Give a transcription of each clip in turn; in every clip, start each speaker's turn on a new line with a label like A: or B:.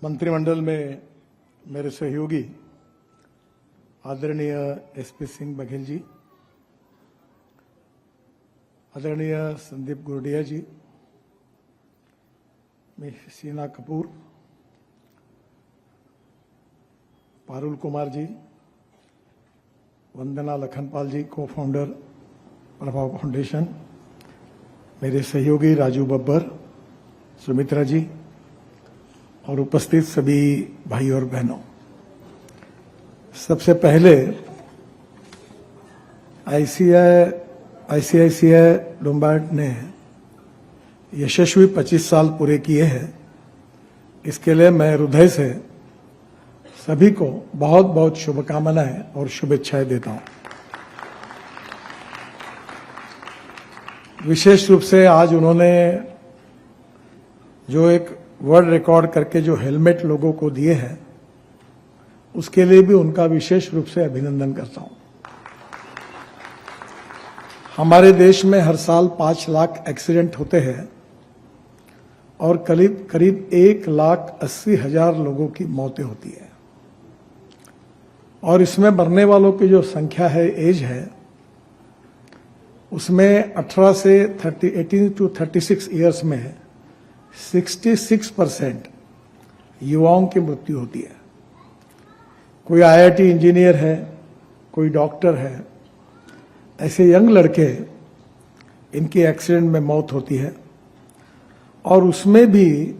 A: मंत्रिमंडल में मेरे सहयोगी आदरणीय एसपी सिंह बघेल जी, आदरणीय संदीप गुरडिया जी, शीना कपूर, पारुल कुमार जी, वंदना लखनपाल जी, को फाउंडर प्रभाव फाउंडेशन, मेरे सहयोगी राजू बब्बर, सुमित्रा जी और उपस्थित सभी भाई और बहनों, सबसे पहले आईसीआईसीआई लोम्बार्ड ने यशस्वी 25 साल पूरे किए हैं। इसके लिए मैं हृदय से सभी को बहुत बहुत शुभकामनाएं और शुभेच्छाएं देता हूं। विशेष रूप से आज उन्होंने जो एक वर्ल्ड रिकॉर्ड करके जो हेलमेट लोगों को दिए हैं, उसके लिए भी उनका विशेष रूप से अभिनंदन करता हूं। हमारे देश में हर साल 5 लाख एक्सीडेंट होते हैं और करीब 1,80,000 लोगों की मौतें होती है, और इसमें मरने वालों की जो संख्या है, एज है, उसमें 18 टू 36 ईयर्स में 66% युवाओं की मृत्यु होती है। कोई आईआईटी इंजीनियर है, कोई डॉक्टर है, ऐसे यंग लड़के, इनकी एक्सीडेंट में मौत होती है। और उसमें भी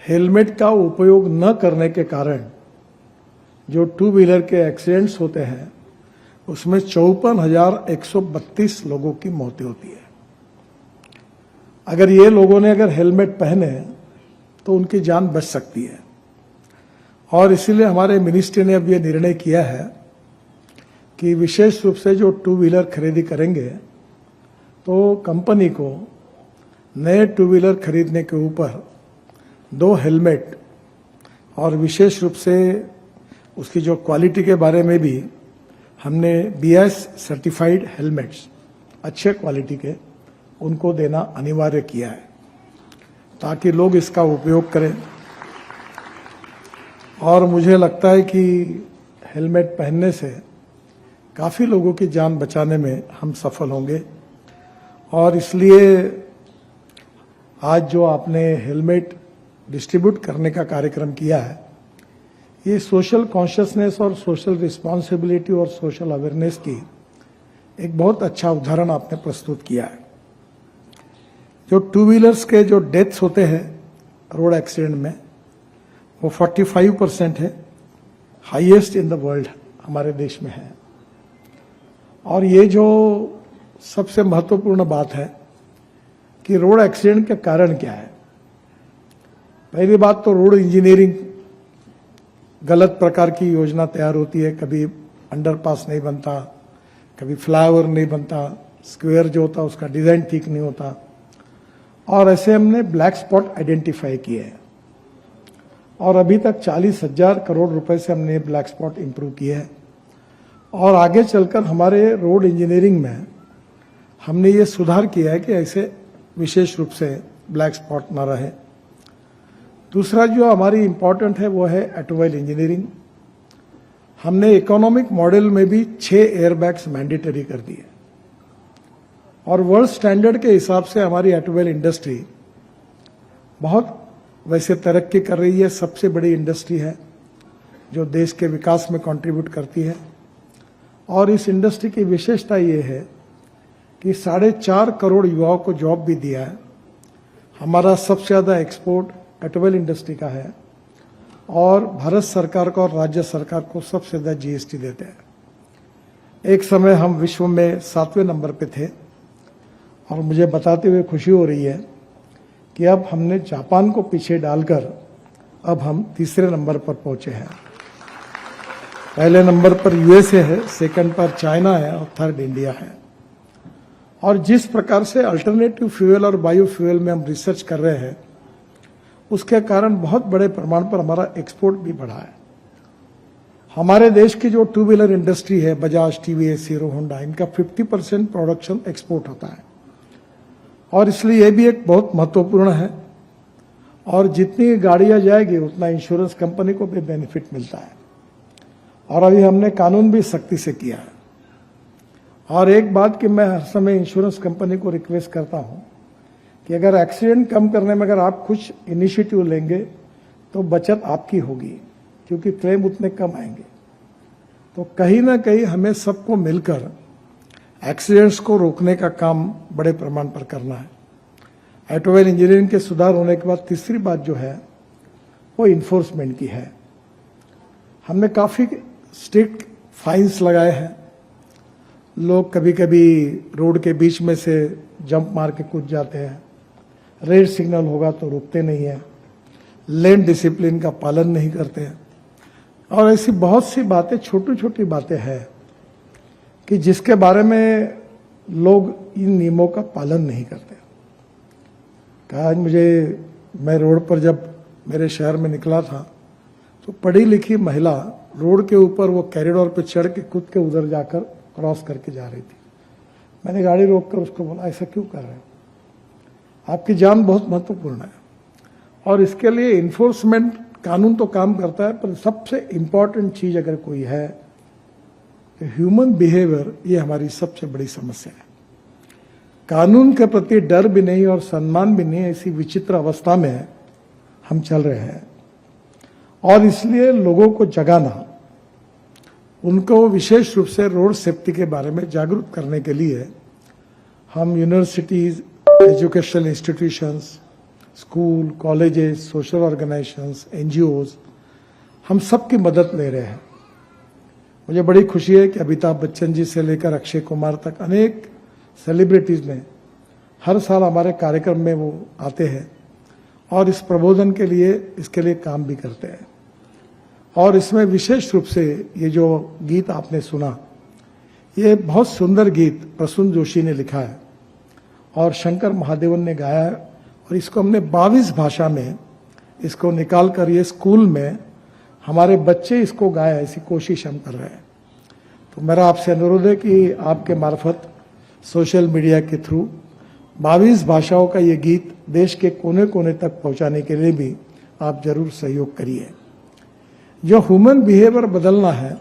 A: हेलमेट का उपयोग न करने के कारण जो 2 व्हीलर के एक्सीडेंट्स होते हैं, उसमें 54,132 लोगों की मौतें होती है। अगर ये लोगों ने अगर हेलमेट पहने तो उनकी जान बच सकती है, और इसीलिए हमारे मिनिस्ट्री ने अब ये निर्णय किया है कि विशेष रूप से जो 2 व्हीलर खरीदी करेंगे तो कंपनी को नए 2 व्हीलर खरीदने के ऊपर 2 हेलमेट, और विशेष रूप से उसकी जो क्वालिटी के बारे में भी हमने BIS सर्टिफाइड हेलमेट्स अच्छे क्वालिटी के उनको देना अनिवार्य किया है, ताकि लोग इसका उपयोग करें। और मुझे लगता है कि हेलमेट पहनने से काफ़ी लोगों की जान बचाने में हम सफल होंगे। और इसलिए आज जो आपने हेलमेट डिस्ट्रीब्यूट करने का कार्यक्रम किया है, ये सोशल कॉन्शियसनेस और सोशल रिस्पॉन्सिबिलिटी और सोशल अवेयरनेस की एक बहुत अच्छा उदाहरण आपने प्रस्तुत किया है। जो 2 व्हीलर्स के जो डेथ्स होते हैं रोड एक्सीडेंट में, वो 45% है, हाईएस्ट इन द वर्ल्ड हमारे देश में है। और ये जो सबसे महत्वपूर्ण बात है कि रोड एक्सीडेंट के कारण क्या है। पहली बात तो रोड इंजीनियरिंग, गलत प्रकार की योजना तैयार होती है, कभी अंडरपास नहीं बनता, कभी फ्लाईओवर नहीं बनता, स्क्वायर जो होता उसका डिजाइन ठीक नहीं होता, और ऐसे हमने ब्लैक स्पॉट आइडेंटिफाई किए हैं। और अभी तक 40,000 करोड़ रुपए से हमने ब्लैक स्पॉट इंप्रूव किए हैं, और आगे चलकर हमारे रोड इंजीनियरिंग में हमने ये सुधार किया है कि ऐसे विशेष रूप से ब्लैक स्पॉट ना रहे। दूसरा जो हमारी इंपॉर्टेंट है वो है ऑटोमोबाइल इंजीनियरिंग। हमने इकोनॉमिक मॉडल में भी 6 एयरबैग्स मैंडेटरी कर दिए, और वर्ल्ड स्टैंडर्ड के हिसाब से हमारी ऑटोमोबाइल इंडस्ट्री बहुत वैसे तरक्की कर रही है। सबसे बड़ी इंडस्ट्री है जो देश के विकास में कंट्रीब्यूट करती है। और इस इंडस्ट्री की विशेषता ये है कि 4.5 करोड़ युवाओं को जॉब भी दिया है। हमारा सबसे ज़्यादा एक्सपोर्ट ऑटोमोबाइल इंडस्ट्री का है, और भारत सरकार को और राज्य सरकार को सबसे ज़्यादा GST देते हैं। एक समय हम विश्व में 7वें नंबर पे थे, और मुझे बताते हुए खुशी हो रही है कि अब हमने जापान को पीछे डालकर अब हम 3रे नंबर पर पहुंचे हैं। पहले नंबर पर USA है, सेकंड पर चाइना है, और 3rd इंडिया है। और जिस प्रकार से अल्टरनेटिव फ्यूल और बायो फ्यूल में हम रिसर्च कर रहे हैं, उसके कारण बहुत बड़े प्रमाण पर हमारा एक्सपोर्ट भी बढ़ा है। हमारे देश की जो 2 व्हीलर इंडस्ट्री है, बजाज, TVS, हीरो होंडा, इनका 50% प्रोडक्शन एक्सपोर्ट होता है, और इसलिए यह भी एक बहुत महत्वपूर्ण है। और जितनी गाड़ियां जाएगी उतना इंश्योरेंस कंपनी को भी बेनिफिट मिलता है। और अभी हमने कानून भी सख्ती से किया है। और एक बात कि मैं हर समय इंश्योरेंस कंपनी को रिक्वेस्ट करता हूं कि अगर एक्सीडेंट कम करने में अगर आप कुछ इनिशिएटिव लेंगे तो बचत आपकी होगी, क्योंकि क्लेम उतने कम आएंगे। तो कहीं ना कहीं हमें सबको मिलकर एक्सीडेंट्स को रोकने का काम बड़े प्रमाण पर करना है। ऑटोमोबाइल इंजीनियरिंग के सुधार होने के बाद तीसरी बात जो है वो इन्फोर्समेंट की है। हमने काफी स्ट्रिक्ट फाइन्स लगाए हैं। लोग कभी कभी रोड के बीच में से जंप मार के कूद जाते हैं, रेड सिग्नल होगा तो रुकते नहीं है, लेन डिसिप्लिन का पालन नहीं करते हैं, और ऐसी बहुत सी बातें, छोटी छोटी बातें हैं कि जिसके बारे में लोग इन नियमों का पालन नहीं करते। आज मैं रोड पर जब मेरे शहर में निकला था तो पढ़ी लिखी महिला रोड के ऊपर वो कॉरिडोर पे चढ़ के कूद के उधर जाकर क्रॉस करके जा रही थी। मैंने गाड़ी रोककर उसको बोला, ऐसा क्यों कर रहे हो? आपकी जान बहुत महत्वपूर्ण है। और इसके लिए इन्फोर्समेंट कानून तो काम करता है, पर सबसे इंपॉर्टेंट चीज अगर कोई है तो ह्यूमन बिहेवियर, ये हमारी सबसे बड़ी समस्या है। कानून के प्रति डर भी नहीं और सम्मान भी नहीं, ऐसी विचित्र अवस्था में हम चल रहे हैं। और इसलिए लोगों को जगाना, उनको विशेष रूप से रोड सेफ्टी के बारे में जागरूक करने के लिए हम universities, educational institutions, school, colleges, social organisations, NGOs, हम सबकी मदद ले रहे हैं। मुझे बड़ी खुशी है कि अमिताभ बच्चन जी से लेकर अक्षय कुमार तक अनेक सेलिब्रिटीज ने हर साल हमारे कार्यक्रम में वो आते हैं और इस प्रबोधन के लिए, इसके लिए काम भी करते हैं। और इसमें विशेष रूप से ये जो गीत आपने सुना, ये बहुत सुंदर गीत प्रसून जोशी ने लिखा है और शंकर महादेवन ने गाया है। और इसको हमने 22 भाषा में इसको निकाल कर ये स्कूल में हमारे बच्चे इसको गाए, ऐसी कोशिश हम कर रहे हैं। तो मेरा आपसे अनुरोध है कि आपके मार्फत सोशल मीडिया के थ्रू 22 भाषाओं का ये गीत देश के कोने कोने तक पहुंचाने के लिए भी आप जरूर सहयोग करिए। जो ह्यूमन बिहेवियर बदलना है,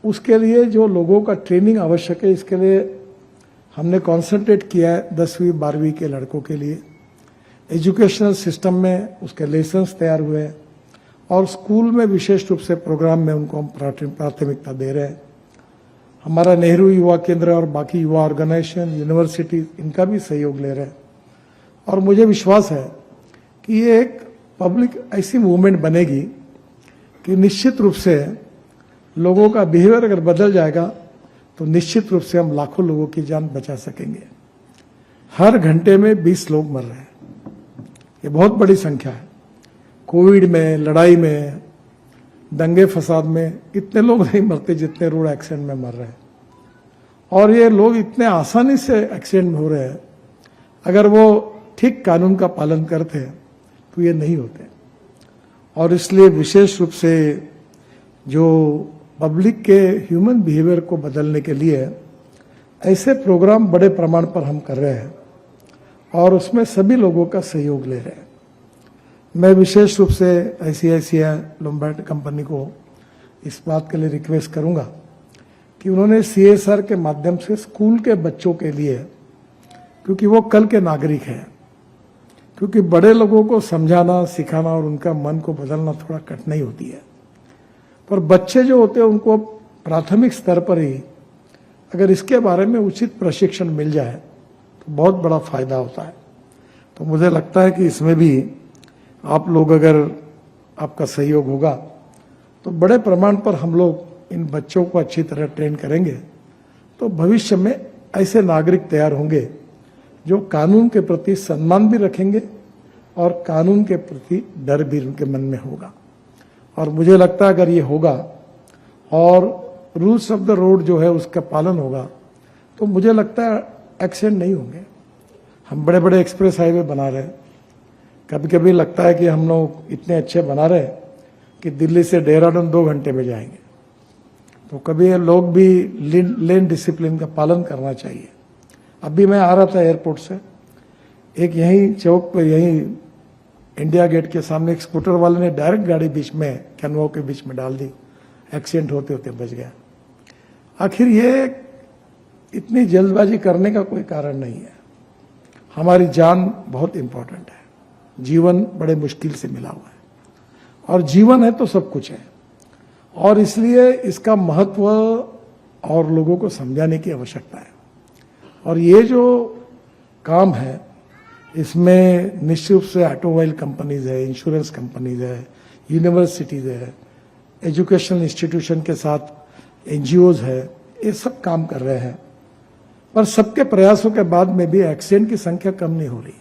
A: उसके लिए जो लोगों का ट्रेनिंग आवश्यक है, इसके लिए हमने कॉन्सेंट्रेट किया है 10वीं 12वीं के लड़कों के लिए। एजुकेशनल सिस्टम में उसके लेसन्स तैयार हुए और स्कूल में विशेष रूप से प्रोग्राम में उनको हम प्राथमिकता दे रहे हैं। हमारा नेहरू युवा केंद्र और बाकी युवा ऑर्गेनाइजेशन, यूनिवर्सिटी, इनका भी सहयोग ले रहे हैं। और मुझे विश्वास है कि ये एक पब्लिक ऐसी मूवमेंट बनेगी कि निश्चित रूप से लोगों का बिहेवियर अगर बदल जाएगा तो निश्चित रूप से हम लाखों लोगों की जान बचा सकेंगे। हर घंटे में 20 लोग मर रहे हैं, ये बहुत बड़ी संख्या है। कोविड में, लड़ाई में, दंगे फसाद में इतने लोग नहीं मरते जितने रोड एक्सीडेंट में मर रहे हैं। और ये लोग इतने आसानी से एक्सीडेंट में हो रहे हैं, अगर वो ठीक कानून का पालन करते तो ये नहीं होते। और इसलिए विशेष रूप से जो पब्लिक के ह्यूमन बिहेवियर को बदलने के लिए ऐसे प्रोग्राम बड़े प्रमाण पर हम कर रहे हैं और उसमें सभी लोगों का सहयोग ले रहे हैं। मैं विशेष रूप से ICICI लोम्बार्ड कंपनी को इस बात के लिए रिक्वेस्ट करूंगा कि उन्होंने CSR के माध्यम से स्कूल के बच्चों के लिए, क्योंकि वो कल के नागरिक हैं, क्योंकि बड़े लोगों को समझाना, सिखाना और उनका मन को बदलना थोड़ा कठिनाई होती है, पर बच्चे जो होते हैं उनको प्राथमिक स्तर पर ही अगर इसके बारे में उचित प्रशिक्षण मिल जाए तो बहुत बड़ा फायदा होता है। तो मुझे लगता है कि इसमें भी आप लोग, अगर आपका सहयोग होगा तो बड़े प्रमाण पर हम लोग इन बच्चों को अच्छी तरह ट्रेन करेंगे, तो भविष्य में ऐसे नागरिक तैयार होंगे जो कानून के प्रति सम्मान भी रखेंगे और कानून के प्रति डर भी उनके मन में होगा। और मुझे लगता है अगर ये होगा और रूल्स ऑफ द रोड जो है उसका पालन होगा तो मुझे लगता है एक्सीडेंट नहीं होंगे। हम बड़े बड़े एक्सप्रेस हाईवे बना रहे हैं, कभी कभी लगता है कि हम लोग इतने अच्छे बना रहे हैं कि दिल्ली से देहरादून 2 घंटे में जाएंगे। तो कभी लोग भी लेन डिसिप्लिन का पालन करना चाहिए। अभी मैं आ रहा था एयरपोर्ट से, एक यहीं चौक पर, यहीं इंडिया गेट के सामने एक स्कूटर वाले ने डायरेक्ट गाड़ी बीच में कैनवो के बीच में डाल दी, एक्सीडेंट होते होते बच गया। आखिर ये इतनी जल्दबाजी करने का कोई कारण नहीं है। हमारी जान बहुत इंपॉर्टेंट है, जीवन बड़े मुश्किल से मिला हुआ है, और जीवन है तो सब कुछ है, और इसलिए इसका महत्व और लोगों को समझाने की आवश्यकता है। और ये जो काम है इसमें निश्चित रूप से ऑटोमोबाइल कंपनीज है, इंश्योरेंस कंपनीज है, यूनिवर्सिटीज है, एजुकेशनल इंस्टीट्यूशन के साथ एनजीओज है, ये सब काम कर रहे हैं। पर सबके प्रयासों के बाद में भी एक्सीडेंट की संख्या कम नहीं हो रही।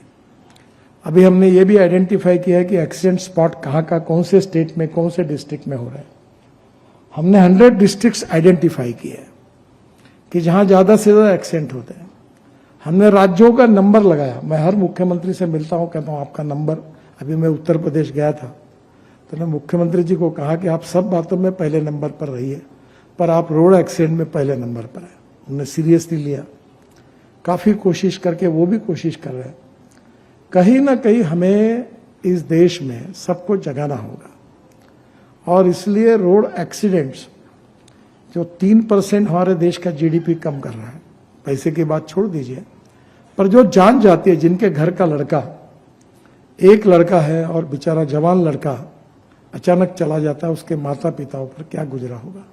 A: अभी हमने ये भी आइडेंटिफाई किया है कि एक्सीडेंट स्पॉट कहाँ का, कौन से स्टेट में, कौन से डिस्ट्रिक्ट में हो रहा है। हमने 100 डिस्ट्रिक्ट्स आइडेंटिफाई किए हैं कि जहां ज्यादा से ज्यादा एक्सीडेंट होते हैं। हमने राज्यों का नंबर लगाया। मैं हर मुख्यमंत्री से मिलता हूं, कहता हूं आपका नंबर। अभी मैं उत्तर प्रदेश गया था तो मैं मुख्यमंत्री जी को कहा कि आप सब बातों में पहले नंबर पर रहिए, पर आप रोड एक्सीडेंट में पहले नंबर पर है। उन्होंने सीरियसली लिया, काफी कोशिश करके वो भी कोशिश कर रहे हैं। कहीं ना कहीं हमें इस देश में सबको जगाना होगा, और इसलिए रोड एक्सीडेंट्स जो 3% हमारे देश का जीडीपी कम कर रहा है, पैसे की बात छोड़ दीजिए, पर जो जान जाती है, जिनके घर का लड़का, एक लड़का है और बेचारा जवान लड़का अचानक चला जाता है, उसके माता पिताओं पर क्या गुजरा होगा।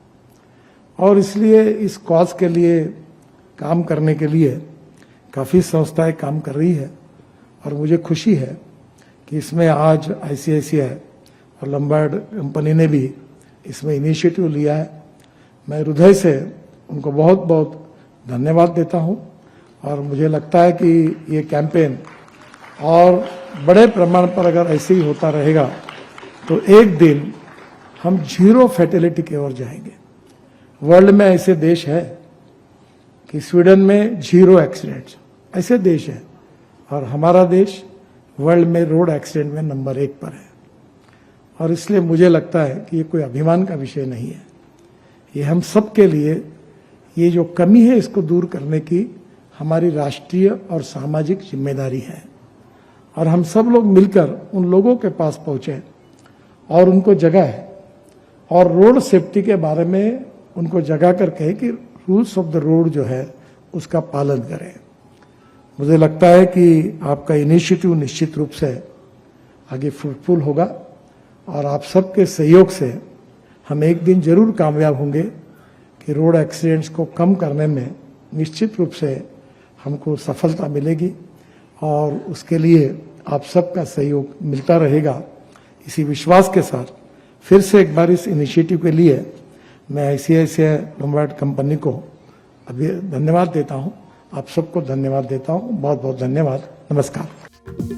A: और इसलिए इस कॉज के लिए काम करने के लिए काफ़ी संस्थाएं काम कर रही है, और मुझे खुशी है कि इसमें आज आईसीआईसीआई और लंबार्ड कंपनी ने भी इसमें इनिशिएटिव लिया है। मैं हृदय से उनको बहुत बहुत धन्यवाद देता हूं, और मुझे लगता है कि ये कैंपेन और बड़े प्रमाण पर अगर ऐसे ही होता रहेगा तो एक दिन हम 0 फैटेलिटी की ओर जाएंगे। वर्ल्ड में ऐसे देश है कि स्वीडन में 0 एक्सीडेंट्स, ऐसे देश है, और हमारा देश वर्ल्ड में रोड एक्सीडेंट में नंबर 1 पर है। और इसलिए मुझे लगता है कि ये कोई अभिमान का विषय नहीं है, ये हम सब के लिए ये जो कमी है इसको दूर करने की हमारी राष्ट्रीय और सामाजिक जिम्मेदारी है। और हम सब लोग मिलकर उन लोगों के पास पहुंचे और उनको जगाए, और रोड सेफ्टी के बारे में उनको जगा कर कहे कि रूल्स ऑफ द रोड जो है उसका पालन करें। मुझे लगता है कि आपका इनिशिएटिव निश्चित रूप से आगे फ्रूटफुल होगा, और आप सबके सहयोग से हम एक दिन जरूर कामयाब होंगे कि रोड एक्सीडेंट्स को कम करने में निश्चित रूप से हमको सफलता मिलेगी, और उसके लिए आप सबका सहयोग मिलता रहेगा। इसी विश्वास के साथ फिर से एक बार इस इनिशिएटिव के लिए मैं आईसीआईसीआई लंबार्ड कंपनी को अभी धन्यवाद देता हूं, आप सबको धन्यवाद देता हूं। बहुत बहुत धन्यवाद। नमस्कार।